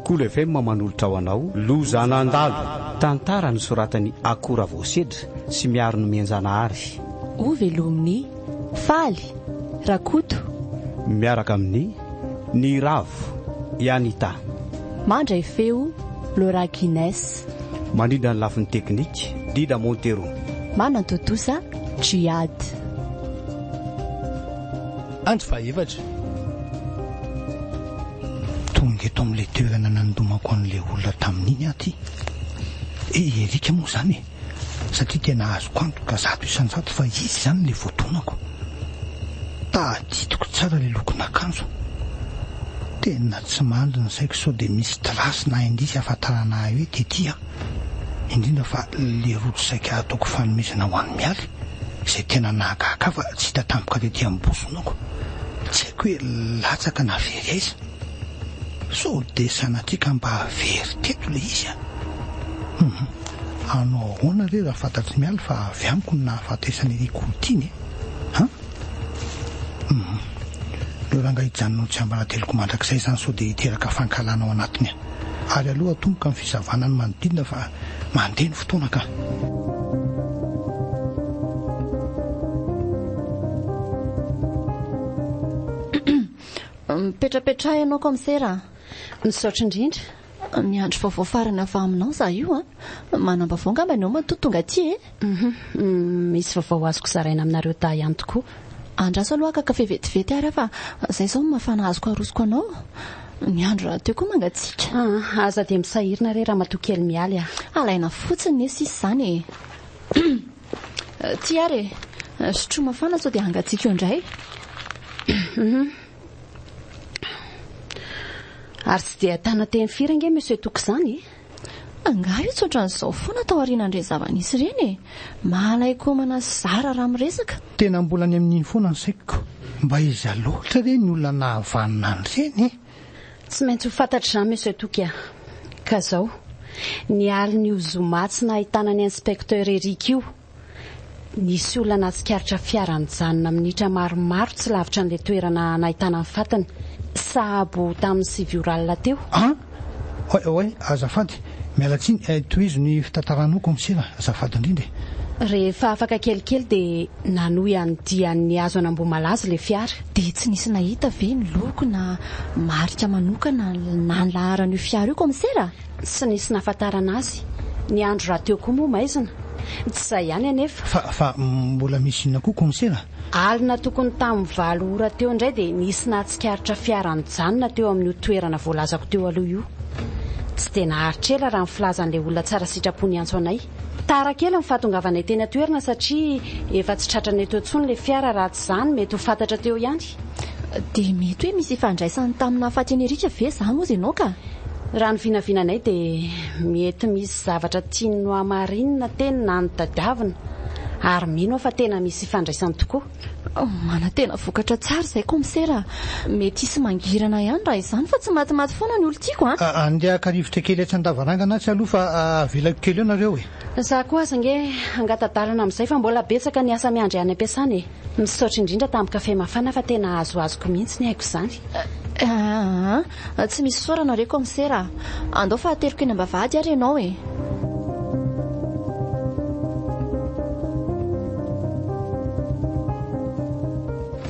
Cool FM manolotra ho anao lozanandalo tantara ny soratany akora voasedra sy miaro ny mianjanahary ovelominy faly rakoto miaraka amin'ny ny ravo Yanita mandray feo Laura Guinness manindra ny lafin'ny teknika Dida Montero manantotosa Jihad andro faevatra tonga eto amin'ilay toerana nandomako an'ilay olona tamin'iny aty erika moa zany satria tena azoko antoka zato isan-jato fa izy zany le voatonako taditiko tsara le lokon'akanjo tena tsy mandry ny saiko sao dia misy trasy na indisy ahafantarana hoe tetya indrindra fa le rojo saika ataoko fanomezana ho an'ny mialy izay tena nahagaga fa tsy hita tampoka tetỳ amin'ny bosonako tsy haiko hoe latsaka na very aiza sao dia sanatrika mba very teto le izy anao ahoana re raha fantatry mialy fa avy amiko no nahafatesana irikolotiany leo raha nga hijanonao tsy ambarateloko mandrakizay izany sao dia hiteraka fankalana ao anatiny ary aloha atomboka amin'ny fisavana ny manodidina fa mandeha ny fotoana ka mipetrapetraha ianao komisera misaotra indrindra miandro vaovao farana avy aminao za io manambavao ngamba anao matoa tonga aty misy vaovao azoko zaraina aminareo da ihany tokoa andraso aloha ka kafe vetivety ary fa zay zao mafana azoko arosoko anao ny andro raha teo koa mangatsika aza dia misahirina re raha matoa kely mialy alaina fotsiny ne sisy zany ty ary sotro mafana sao dia hangatsika eo indray ary tsy dia tana teny firy ange monsieur toko izany angah io tsoatran'izao foana tao ariana ndray zava-nisy ireny mahalaiko mana zara raha miresaka tena mbola ny amin'iny foana ny saikoko mba izy aloatra re ny olona nahavanina an'ireny tsy maintsy ho fantatra izany monsieur toka ka zao nialy ny ozomatsy nahitana ny inspecteur Eric io nisy olona natsikaritra fiara-nijanona minitra maromaro tsy lavitra n'ilay toerana nahitana ny fatany sahabo tamin'ny sivioral teo oe azafady mialatsiny toizo ny fitantaranao komisera azafady indrindra rehefa afaka kelikely dia nanohy andian'ny azo anambomalazy le fiara dia tsy nisy nahita ve ny loko na marika manokana na ny laharan'io fiara io komisera tsy nisy nahafantarana azy ny andro raha teo koa moa maizina tsy izay ihany anefa fa mbola misy inona koa komisera alina tokony tamin'ny 7 ora teo indray dia nisy nahatsikaritra fiara-nijanona teo amin'io toerana voalazako teo aloha io tsy dia naharitra ela raha ny filazan'ilay olona tsara sitrapony antso anay tara kely mifahatongavanay teny atoerana satria efa tsy tratranay teo intsony ilay fiara raha tsy izany mety ho fantatra teo ihany dia mety hoe misy ifandraisany tamina faty Erika ve izany ozy ianao ka raha ny vinavinanay dia mety misy zavatra tiany no hamarinina teny na ny tadiavina ary mino fa tena misy ifandraisany tokoa mana tena vokatra tsara izay komisera mety isy mangirana ihany raha izany fa tsy matimaty foana ny olo tiako andeaka rivotra kely atsan-davarangana tsy aloha fa avelako kely eo nareo za koa aza nge angatadalana amin'izay fa mbola betsaka ny asa miandry any am-piasany misaotra indrindra tamin'ny kafe mafana fa tena azoazoko mihitsy ny haiko izany tsy misy sorana re komisera andao fa ateriko eny ambavahady ary ianao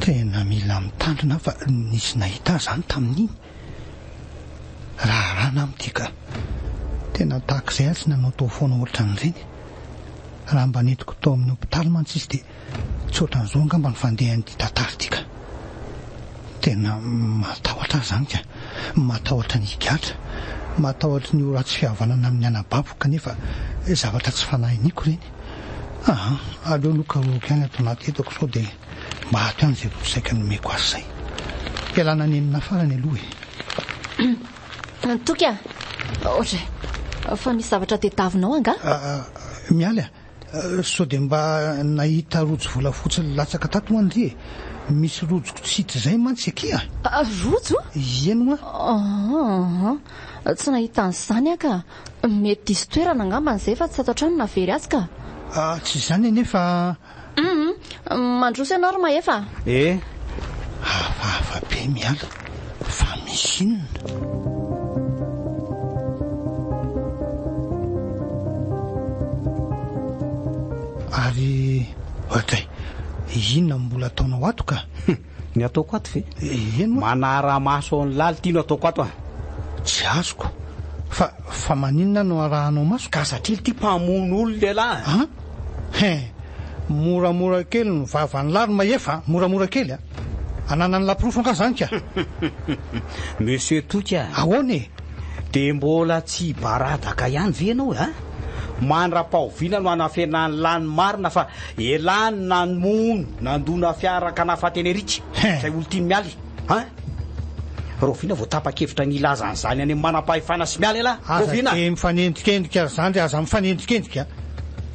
tena mila mitandrina fa nisy nahita zany tamin'iny raha amin'ity ka tena tahak'izay tsy nanao tao foana ohatra n'ireny raha mba netiko tao amin'ny hopitaly mantsy izy dia tsy ohatran'izao angamba ny fandehan'ity tantarytika tena matahotra zany ka matahotra ny higatra matahotra ny oratsy fihavanana amin'ny anababo kanefa zavatra tsy fanahiniko ireny aleo loka roky any ato anaty etako sao dia mba ato ihany izay rosaika nomeko azy izay fialana ny enina farany aloha toka ohatra fa misy zavatra tetavinao anga mialy sao dia mba nahita rojo volafotsy latsaka tato ho andry misy rojoko tsitra izay mantsy akia rojo eno tsy nahita an'izany aka mety disy toerana angambany izay fa tsy ato an-trano na very azy ka tsy izany anefa mandroso ianao ry maefa hafahafa be miala fa misy inona Ohatray inona mbola ataonao ato ka ny ataoko ato ve eno manara-maso ny laly tiano ataoko ato tsy azoko fa maninona no arahanao maso ka satria ty mpamono olo lehilahy moramora kely no vavany lary maefa moramora kely anana ny lapirofo ka zany ka monsieur toka ahoany de mbola tsy baradaka ihany ve anao mandra-pahoviana no anafenany lany marina fa elany namono nandona fiaraka nafatenerika zay olo tiany mialy rovina vao tapa-kevitra ny ilazan'izany any manam-pahefana sy mialy rovina mifanendrikendrika zany aza mifanendrikendrika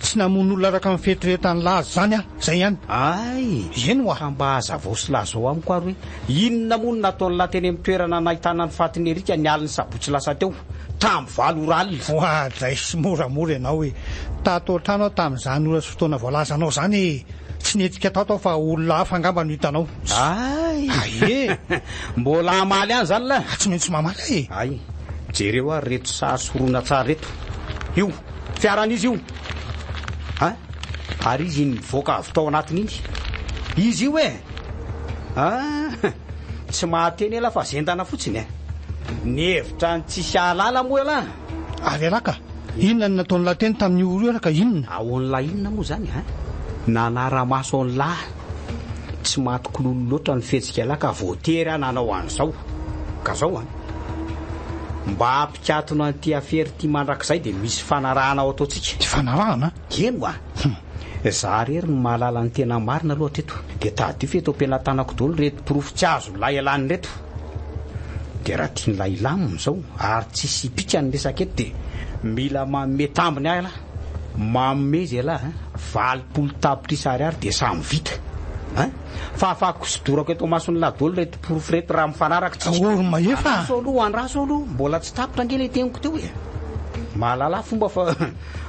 tsy namono olona araka mifetriretany lazy zany zay ihany eno mba aza vao sy lazao amiko ary hoe inona mono nataony lateny amin'ny toerana nahitana ny fatenerika ny aliny sabotsy lasa teo tamy valo oralina zay sy moramora ianao hoe tato trano aho tamin'izany ora sy fotoana voalazanao zany tsy netrika tato aho fa olona hafa angamba no hitanao mbola amaly any zany la tsy maintsy mamaly jereo ary reto sasoroana tsara reto io fiaran'izy io ary izy nivoaka avy tao anatiny iny izy io tsy mahateny ela fa zendana fotsiny ny hevitra ny tsisy ahalala moa ela ary ala ka inona ny nataony lateny tamin'ny oro io ka inona aon'la inona moa zany nanara-maso aony lahy tsy matokololo loatra ny fetsika ala ka voatery nanao an'izao ka zao mba ampikatona an'ity afery ty mandrakizay de misy fanarahana ao ataotsika ty fanarahana eno za rery no mahalala ny tena marina loatra eto de tady io feto ampianatanako dolo reto pirofo tsy azo lay alany reto de raha tia nylay ilaminy zao ary tsisy pika ny resaka eto de mila manome tambiny ahy ala mamezy ala 20 tapitrisa ariary de samy vita fa afako sidorako eto masony ladolo reto pirofo reto raha mifanaraka tsoromaefa aloha andraso aloha mbola tsy tapitra angely teniko teo mahalala fomba fa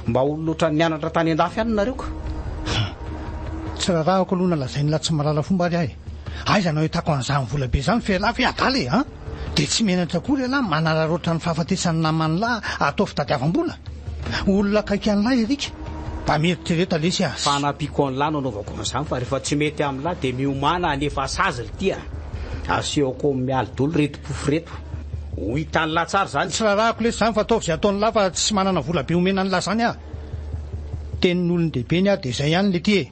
mba olo loatra nianatra tany andafy any nareo ka tsy rahahako aloha nalazainy la tsy malala fomba ary aiza nao hitako an'izany vola be zany fiala fiadaly de tsy menatra kory ala manararoatra ny fahafatesany namany lahy atao fitadiavam-bola olona kaiky an'lahy erika mba meritrereta lesy azy fanapiko an'lahy no anaovako an'izany fa rehefa tsy mety amin'lahy de miomana anefa sazy ly aseoko mialy dolo reto pofo reto ho hitany lahy tsara zany tsy rahahako lesy zany fa ataovy zay ataon'ny lahy fa tsy manana vola be omena ny lahy zany tenin'olon-dehibe ny de zay ihany le ty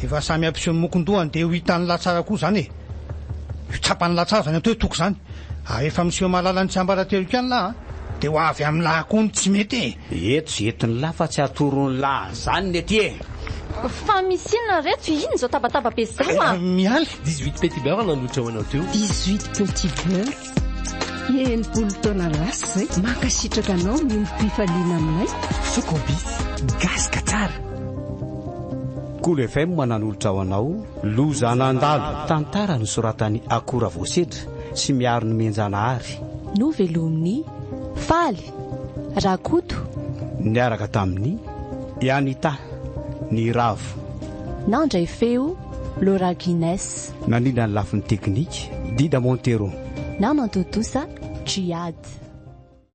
efa samy ampiseho ny mokondohany de ho hitany lahy tsara koa zany tsapany lahy tsara zany atao hoe toko zany efa miseho mahalala ny tsy ambarateriko ihany lahy de ho avy amin'ny lahy koa ny tsy mety eto zetiny lahy fa tsy atorony lahy zany le ty fa misy inona reto iny zao tabataba be zao mialy 18 petit beurre nanotra hoanao teo 18 petit beurre enimpolo taona lasa zay mankasitraka anao miompifaliana aminay sokobis gasika tsara Cool FM manan'olotra ho anao loza nandalo tantara ny soratany akora voasedra sy miaro ny menjanahary novelomny faly rakoto niaraka tamin'ny Yanita ny ravo nandray feo Laura Guinness nanina ny lafin'ny teknika Dida Montero nanantotosa Triad